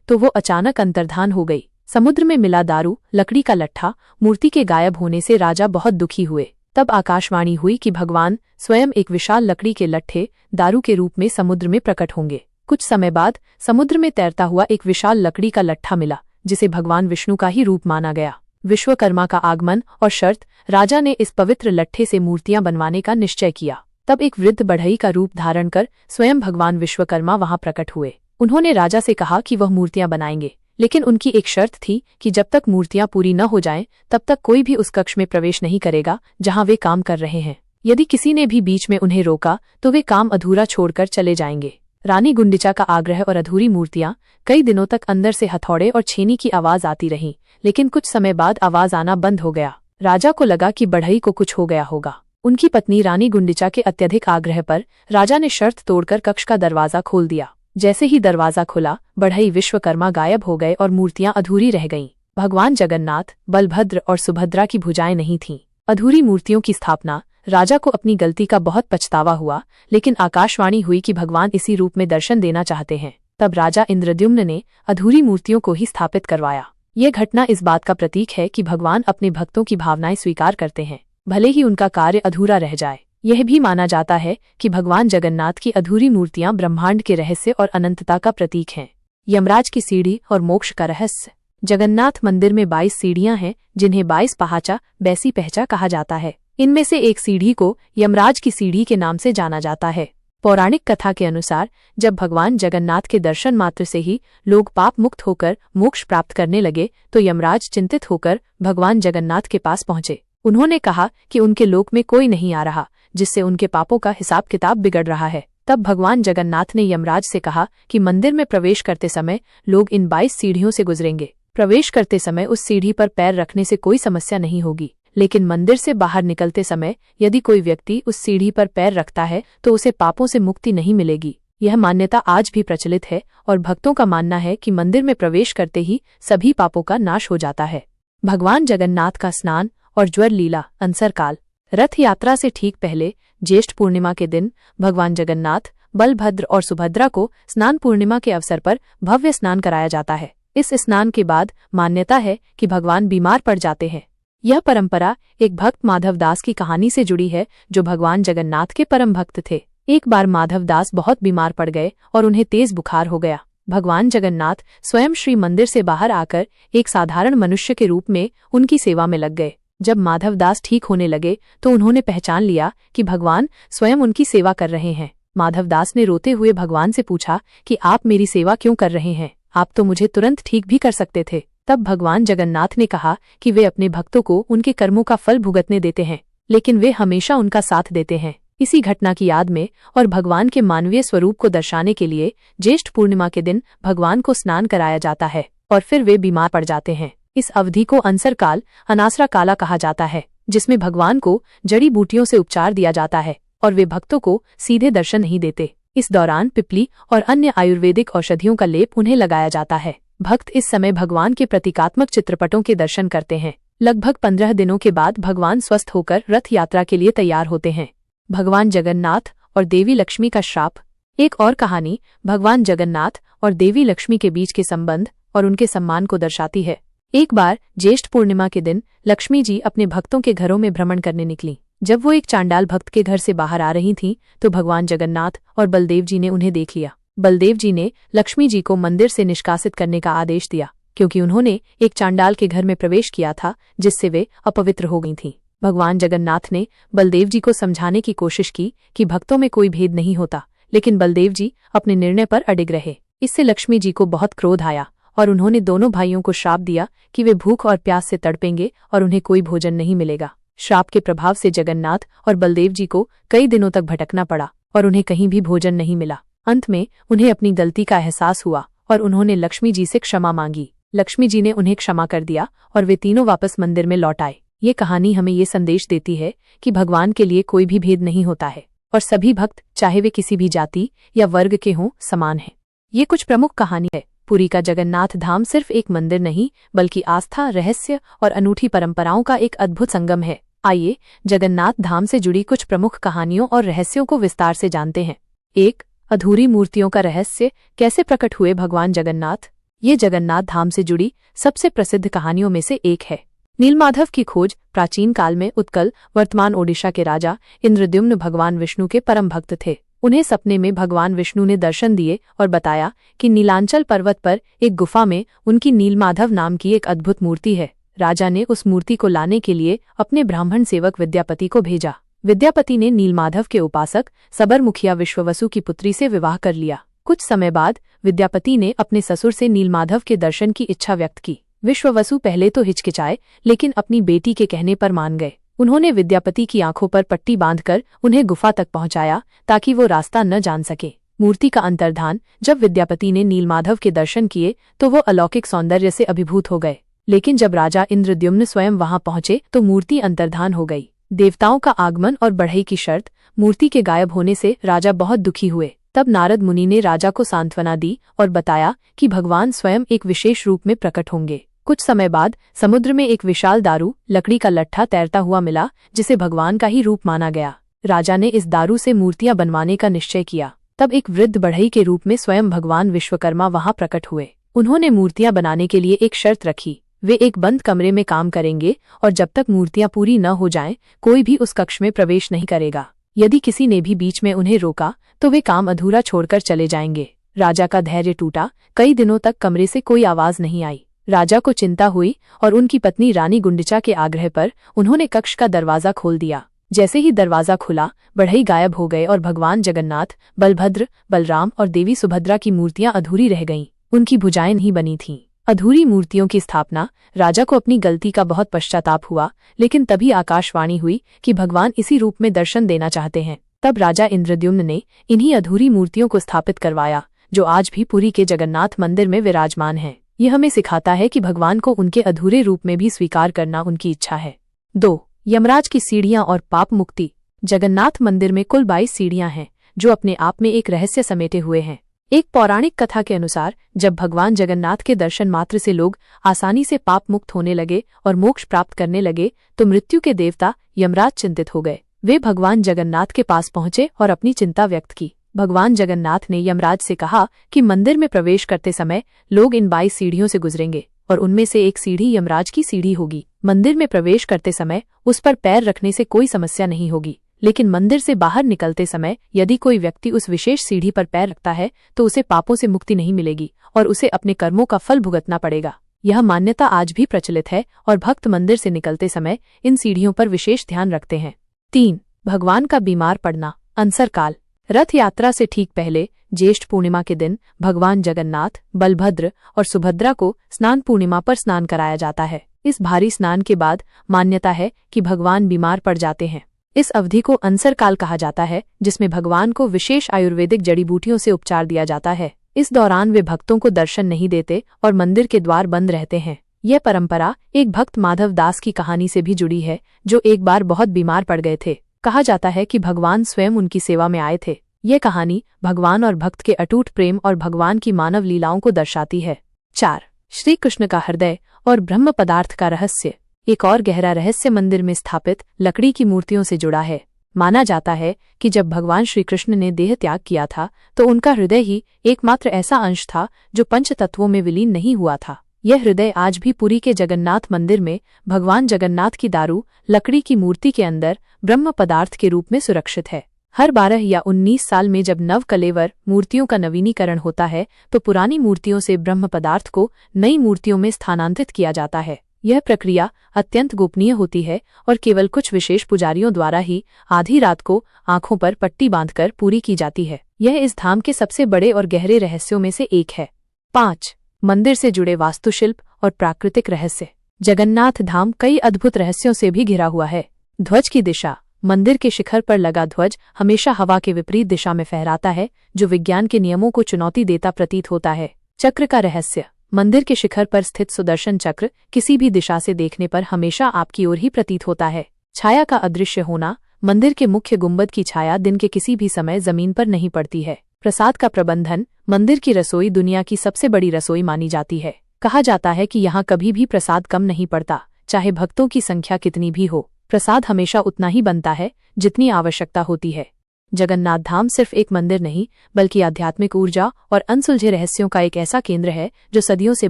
तो वो अचानक अंतर्धान हो गई। समुद्र में मिला दारू, लकड़ी का लट्ठा, मूर्ति के गायब होने से राजा बहुत दुखी हुए। तब आकाशवाणी हुई कि भगवान स्वयं एक विशाल लकड़ी के लट्ठे, दारू के रूप में समुद्र में प्रकट होंगे। कुछ समय बाद समुद्र में तैरता हुआ एक विशाल लकड़ी का लट्ठा मिला, जिसे भगवान विष्णु का ही रूप माना गया। विश्वकर्मा का आगमन और शर्त, राजा ने इस पवित्र लट्ठे से मूर्तियां बनवाने का निश्चय किया। तब एक वृद्ध बढ़ई का रूप धारण कर स्वयं भगवान विश्वकर्मा वहां प्रकट हुए। उन्होंने राजा से कहा कि वह मूर्तियां बनाएंगे, लेकिन उनकी एक शर्त थी कि जब तक मूर्तियां पूरी न हो जाएं, तब तक कोई भी उस कक्ष में प्रवेश नहीं करेगा जहां वे काम कर रहे हैं। यदि किसी ने भी बीच में उन्हें रोका तो वे काम अधूरा छोड़कर चले जाएंगे। रानी गुंडिचा का आग्रह और अधूरी मूर्तियां, कई दिनों तक अंदर से हथौड़े और छेनी की आवाज आती रही, लेकिन कुछ समय बाद आवाज आना बंद हो गया। राजा को लगा कि बढ़ई को कुछ हो गया होगा। उनकी पत्नी रानी गुंडिचा के अत्यधिक आग्रह पर राजा ने शर्त तोड़कर कक्ष का दरवाजा खोल दिया। जैसे ही दरवाजा खुला, बढ़ई विश्वकर्मा गायब हो गए और मूर्तियां अधूरी रह गईं। भगवान जगन्नाथ, बलभद्र और सुभद्रा की भुजाएं नहीं थीं। अधूरी मूर्तियों की स्थापना, राजा को अपनी गलती का बहुत पछतावा हुआ, लेकिन आकाशवाणी हुई कि भगवान इसी रूप में दर्शन देना चाहते हैं। तब राजा इंद्रद्युम्न ने अधूरी मूर्तियों को ही स्थापित करवाया। ये घटना इस बात का प्रतीक है कि भगवान अपने भक्तों की भावनाएं स्वीकार करते हैं, भले ही उनका कार्य अधूरा रह जाए। यह भी माना जाता है कि भगवान जगन्नाथ की अधूरी मूर्तियां ब्रह्मांड के रहस्य और अनंतता का प्रतीक हैं। यमराज की सीढ़ी और मोक्ष का रहस्य। जगन्नाथ मंदिर में 22 सीढ़ियां हैं, जिन्हें 22 पहाचा, बैसी पहचा कहा जाता है। इनमें से एक सीढ़ी को यमराज की सीढ़ी के नाम से जाना जाता है। पौराणिक कथा के अनुसार जब भगवान जगन्नाथ के दर्शन मात्र से ही लोग पाप मुक्त होकर मोक्ष प्राप्त करने लगे, तो यमराज चिंतित होकर भगवान जगन्नाथ के पास पहुंचे। उन्होंने कहा कि उनके लोक में कोई नहीं आ रहा, जिससे उनके पापों का हिसाब किताब बिगड़ रहा है। तब भगवान जगन्नाथ ने यमराज से कहा कि मंदिर में प्रवेश करते समय लोग इन 22 सीढ़ियों से गुजरेंगे। प्रवेश करते समय उस सीढ़ी पर पैर रखने से कोई समस्या नहीं होगी, लेकिन मंदिर से बाहर निकलते समय यदि कोई व्यक्ति उस सीढ़ी पर पैर रखता है तो उसे पापों से मुक्ति नहीं मिलेगी। यह मान्यता आज भी प्रचलित है और भक्तों का मानना है कि मंदिर में प्रवेश करते ही सभी पापों का नाश हो जाता है। भगवान जगन्नाथ का स्नान और ज्वर लीला। अंसरकाल। रथ यात्रा से ठीक पहले ज्येष्ठ पूर्णिमा के दिन भगवान जगन्नाथ, बलभद्र और सुभद्रा को स्नान पूर्णिमा के अवसर पर भव्य स्नान कराया जाता है। इस स्नान के बाद मान्यता है कि भगवान बीमार पड़ जाते हैं। यह परंपरा एक भक्त माधव दास की कहानी से जुड़ी है, जो भगवान जगन्नाथ के परम भक्त थे। एक बार माधव दास बहुत बीमार पड़ गए और उन्हें तेज बुखार हो गया। भगवान जगन्नाथ स्वयं श्री मंदिर से बाहर आकर एक साधारण मनुष्य के रूप में उनकी सेवा में लग गए। जब माधव दास ठीक होने लगे तो उन्होंने पहचान लिया कि भगवान स्वयं उनकी सेवा कर रहे हैं। माधव दास ने रोते हुए भगवान से पूछा कि आप मेरी सेवा क्यों कर रहे हैं? आप तो मुझे तुरंत ठीक भी कर सकते थे। तब भगवान जगन्नाथ ने कहा कि वे अपने भक्तों को उनके कर्मों का फल भुगतने देते हैं, लेकिन वे हमेशा उनका साथ देते हैं। इसी घटना की याद में और भगवान के मानवीय स्वरूप को दर्शाने के लिए ज्येष्ठ पूर्णिमा के दिन भगवान को स्नान कराया जाता है और फिर वे बीमार पड़ जाते हैं। इस अवधि को अंसरकाल, अनासरा काला कहा जाता है, जिसमें भगवान को जड़ी बूटियों से उपचार दिया जाता है और वे भक्तों को सीधे दर्शन नहीं देते। इस दौरान पिपली और अन्य आयुर्वेदिक औषधियों का लेप उन्हें लगाया जाता है। भक्त इस समय भगवान के प्रतीकात्मक चित्रपटों के दर्शन करते हैं। लगभग 15 दिनों के बाद भगवान स्वस्थ होकर रथ यात्रा के लिए तैयार होते हैं। भगवान जगन्नाथ और देवी लक्ष्मी का श्राप। एक और कहानी भगवान जगन्नाथ और देवी लक्ष्मी के बीच के संबंध और उनके सम्मान को दर्शाती है। एक बार ज्येष्ठ पूर्णिमा के दिन लक्ष्मी जी अपने भक्तों के घरों में भ्रमण करने निकली। जब वो एक चांडाल भक्त के घर से बाहर आ रही थीं, तो भगवान जगन्नाथ और बलदेव जी ने उन्हें देख लिया। बलदेव जी ने लक्ष्मी जी को मंदिर से निष्कासित करने का आदेश दिया, क्योंकि उन्होंने एक चांडाल के घर में प्रवेश किया था, जिससे वे अपवित्र हो गई थीं। भगवान जगन्नाथ ने बलदेव जी को समझाने की कोशिश की कि भक्तों में कोई भेद नहीं होता, लेकिन बलदेव जी अपने निर्णय पर अडिग रहे। इससे लक्ष्मी जी को बहुत क्रोध आया और उन्होंने दोनों भाइयों को श्राप दिया कि वे भूख और प्यास से तड़पेंगे और उन्हें कोई भोजन नहीं मिलेगा। श्राप के प्रभाव से जगन्नाथ और बलदेव जी को कई दिनों तक भटकना पड़ा और उन्हें कहीं भी भोजन नहीं मिला। अंत में उन्हें अपनी गलती का एहसास हुआ और उन्होंने लक्ष्मी जी से क्षमा मांगी। लक्ष्मी जी ने उन्हें क्षमा कर दिया और वे तीनों वापस मंदिर में लौट आए। ये कहानी हमें ये संदेश देती है कि भगवान के लिए कोई भी भेद नहीं होता है और सभी भक्त, चाहे वे किसी भी जाति या वर्ग के हों, समान हैं। ये कुछ प्रमुख कहानी है। पुरी का जगन्नाथ धाम सिर्फ एक मंदिर नहीं, बल्कि आस्था, रहस्य और अनूठी परंपराओं का एक अद्भुत संगम है। आइए जगन्नाथ धाम से जुड़ी कुछ प्रमुख कहानियों और रहस्यों को विस्तार से जानते हैं। 1. अधूरी मूर्तियों का रहस्य। कैसे प्रकट हुए भगवान जगन्नाथ? ये जगन्नाथ धाम से जुड़ी सबसे प्रसिद्ध कहानियों में से एक है। नीलमाधव की खोज प्राचीन काल में उत्कल वर्तमान ओडिशा के राजा इंद्रद्युम्न भगवान विष्णु के परम भक्त थे। उन्हें सपने में भगवान विष्णु ने दर्शन दिए और बताया कि नीलांचल पर्वत पर एक गुफा में उनकी नीलमाधव नाम की एक अद्भुत मूर्ति है। राजा ने उस मूर्ति को लाने के लिए अपने ब्राह्मण सेवक विद्यापति को भेजा। विद्यापति ने नीलमाधव के उपासक सबर मुखिया विश्ववसु की पुत्री से विवाह कर लिया। कुछ समय बाद विद्यापति ने अपने ससुर से नीलमाधव के दर्शन की इच्छा व्यक्त की। विश्ववसु पहले तो हिचकिचाए, लेकिन अपनी बेटी के कहने पर मान गए। उन्होंने विद्यापति की आंखों पर पट्टी बांधकर उन्हें गुफा तक पहुंचाया ताकि वो रास्ता न जान सके। मूर्ति का अंतर्धान जब विद्यापति ने नीलमाधव के दर्शन किए तो वो अलौकिक सौंदर्य से अभिभूत हो गए। लेकिन जब राजा इंद्रद्युम्न स्वयं वहां पहुंचे तो मूर्ति अंतर्धान हो गई। देवताओं का आगमन और बढ़ई की शर्त, मूर्ति के गायब होने से राजा बहुत दुखी हुए। तब नारद मुनि ने राजा को सांत्वना दी और बताया कि भगवान स्वयं एक विशेष रूप में प्रकट होंगे। कुछ समय बाद समुद्र में एक विशाल दारू लकड़ी का लट्ठा तैरता हुआ मिला, जिसे भगवान का ही रूप माना गया। राजा ने इस दारू से मूर्तियां बनवाने का निश्चय किया। तब एक वृद्ध बढ़ई के रूप में स्वयं भगवान विश्वकर्मा वहां प्रकट हुए। उन्होंने मूर्तियां बनाने के लिए एक शर्त रखी। वे एक बंद कमरे में काम करेंगे और जब तक मूर्तियां पूरी न हो जाएं, कोई भी उस कक्ष में प्रवेश नहीं करेगा। यदि किसी ने भी बीच में उन्हें रोका तो वे काम अधूरा छोड़कर चले जाएंगे। राजा का धैर्य टूटा। कई दिनों तक कमरे से कोई आवाज नहीं आई। राजा को चिंता हुई और उनकी पत्नी रानी गुंडिचा के आग्रह पर उन्होंने कक्ष का दरवाजा खोल दिया। जैसे ही दरवाजा खुला, बढ़ई गायब हो गए और भगवान जगन्नाथ, बलभद्र, बलराम और देवी सुभद्रा की मूर्तियां अधूरी रह गईं। उनकी भुजाएं नहीं बनी थीं। अधूरी मूर्तियों की स्थापना। राजा को अपनी गलती का बहुत पश्चाताप हुआ, लेकिन तभी आकाशवाणी हुई कि भगवान इसी रूप में दर्शन देना चाहते हैं। तब राजा इंद्रद्युम्न ने इन्हीं अधूरी मूर्तियों को स्थापित करवाया, जो आज भी पुरी के जगन्नाथ मंदिर में विराजमान हैं। यह हमें सिखाता है कि भगवान को उनके अधूरे रूप में भी स्वीकार करना उनकी इच्छा है। 2. यमराज की सीढ़ियां और पाप मुक्ति। जगन्नाथ मंदिर में कुल 22 सीढ़ियां हैं, जो अपने आप में एक रहस्य समेटे हुए हैं। एक पौराणिक कथा के अनुसार जब भगवान जगन्नाथ के दर्शन मात्र से लोग आसानी से पाप मुक्त होने लगे और मोक्ष प्राप्त करने लगे, तो मृत्यु के देवता यमराज चिंतित हो गए। वे भगवान जगन्नाथ के पास पहुंचे और अपनी चिंता व्यक्त की। भगवान जगन्नाथ ने यमराज से कहा कि मंदिर में प्रवेश करते समय लोग इन 22 सीढ़ियों से गुजरेंगे और उनमें से एक सीढ़ी यमराज की सीढ़ी होगी। मंदिर में प्रवेश करते समय उस पर पैर रखने से कोई समस्या नहीं होगी, लेकिन मंदिर से बाहर निकलते समय यदि कोई व्यक्ति उस विशेष सीढ़ी पर पैर रखता है तो उसे पापों से मुक्ति नहीं मिलेगी और उसे अपने कर्मों का फल भुगतना पड़ेगा। यह मान्यता आज भी प्रचलित है और भक्त मंदिर से निकलते समय इन सीढ़ियों पर विशेष ध्यान रखते हैं। 3. भगवान का बीमार पड़ना। अनसर काल। रथ यात्रा से ठीक पहले ज्येष्ठ पूर्णिमा के दिन भगवान जगन्नाथ, बलभद्र और सुभद्रा को स्नान पूर्णिमा पर स्नान कराया जाता है। इस भारी स्नान के बाद मान्यता है कि भगवान बीमार पड़ जाते हैं। इस अवधि को अनसर काल कहा जाता है, जिसमें भगवान को विशेष आयुर्वेदिक जड़ी बूटियों से उपचार दिया जाता है। इस दौरान वे भक्तों को दर्शन नहीं देते और मंदिर के द्वार बंद रहते हैं। यह परंपरा एक भक्त माधव दास की कहानी से भी जुड़ी है, जो एक बार बहुत बीमार पड़ गए थे। कहा जाता है कि भगवान स्वयं उनकी सेवा में आए थे। यह कहानी भगवान और भक्त के अटूट प्रेम और भगवान की मानव लीलाओं को दर्शाती है। 4. श्री कृष्ण का हृदय और ब्रह्म पदार्थ का रहस्य। एक और गहरा रहस्य मंदिर में स्थापित लकड़ी की मूर्तियों से जुड़ा है। माना जाता है कि जब भगवान श्री कृष्ण ने देह त्याग किया था तो उनका हृदय ही एकमात्र ऐसा अंश था जो पंच तत्वों में विलीन नहीं हुआ था। यह हृदय आज भी पुरी के जगन्नाथ मंदिर में भगवान जगन्नाथ की दारू लकड़ी की मूर्ति के अंदर ब्रह्म पदार्थ के रूप में सुरक्षित है। हर 12 या 19 साल में जब नव कलेवर मूर्तियों का नवीनीकरण होता है तो पुरानी मूर्तियों से ब्रह्म पदार्थ को नई मूर्तियों में स्थानांतरित किया जाता है। यह प्रक्रिया अत्यंत गोपनीय होती है और केवल कुछ विशेष पुजारियों द्वारा ही आधी रात को आंखों पर पट्टी बांधकर पूरी की जाती है। यह इस धाम के सबसे बड़े और गहरे रहस्यों में से एक है। 5. मंदिर से जुड़े वास्तुशिल्प और प्राकृतिक रहस्य। जगन्नाथ धाम कई अद्भुत रहस्यों से भी घिरा हुआ है। ध्वज की दिशा। मंदिर के शिखर पर लगा ध्वज हमेशा हवा के विपरीत दिशा में फहराता है, जो विज्ञान के नियमों को चुनौती देता प्रतीत होता है। चक्र का रहस्य। मंदिर के शिखर पर स्थित सुदर्शन चक्र किसी भी दिशा से देखने पर हमेशा आपकी ओर ही प्रतीत होता है। छाया का अदृश्य होना। मंदिर के मुख्य गुंबद की छाया दिन के किसी भी समय जमीन पर नहीं पड़ती है। प्रसाद का प्रबंधन। मंदिर की रसोई दुनिया की सबसे बड़ी रसोई मानी जाती है। कहा जाता है कि यहाँ कभी भी प्रसाद कम नहीं पड़ता, चाहे भक्तों की संख्या कितनी भी हो। प्रसाद हमेशा उतना ही बनता है जितनी आवश्यकता होती है। जगन्नाथ धाम सिर्फ एक मंदिर नहीं बल्कि आध्यात्मिक ऊर्जा और अनसुलझे रहस्यों का एक ऐसा केंद्र है जो सदियों से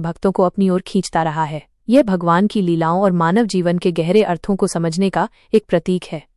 भक्तों को अपनी ओर खींचता रहा है। यह भगवान की लीलाओं और मानव जीवन के गहरे अर्थों को समझने का एक प्रतीक है।